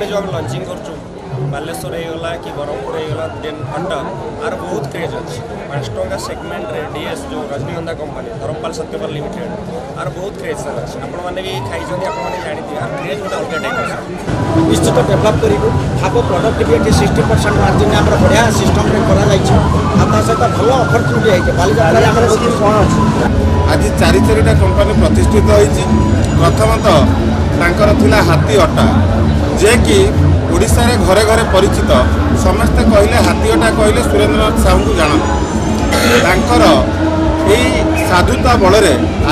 एपटे जो हम लंचिंग कर बालेश्वर होगला कि ब्रह्मपुर होगला देन अटा आर बहुत क्रेज अच्छे 5 टंका सेगमेंट रे डीएस जो रजनीगंधा कंपनी धर्मपाल सत्यपाल लिमिटेड आर बहुत क्रेज सर अच्छे आपण मैंने भी खाई आपने जानते हैं क्रेज गोटे अलग टाइप निश्चित डेभलप करूँ भाव प्रोडक्टिविटी 60% मार्जिन आम बढ़िया सिस्टम सहित भल अपरच्युनिटी है कौन अच्छी आज चारिटा कंपनी प्रतिष्ठित होती प्रथमतः तांकर थिला हाथी अटा जे कि ओडिशा रे घरे घरे परिचित समस्ते कहले हाथी अटा कहले सुरेंद्रनाथ साहू को जानते तांकर यही साधुता बल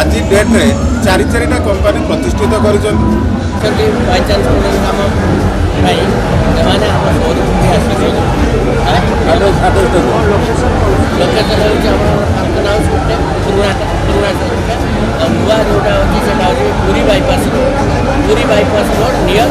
आज डेट रे चारिटा कंपनी प्रतिष्ठित नुआ जोटा अच्छी पूरी बाईपास रोड नियर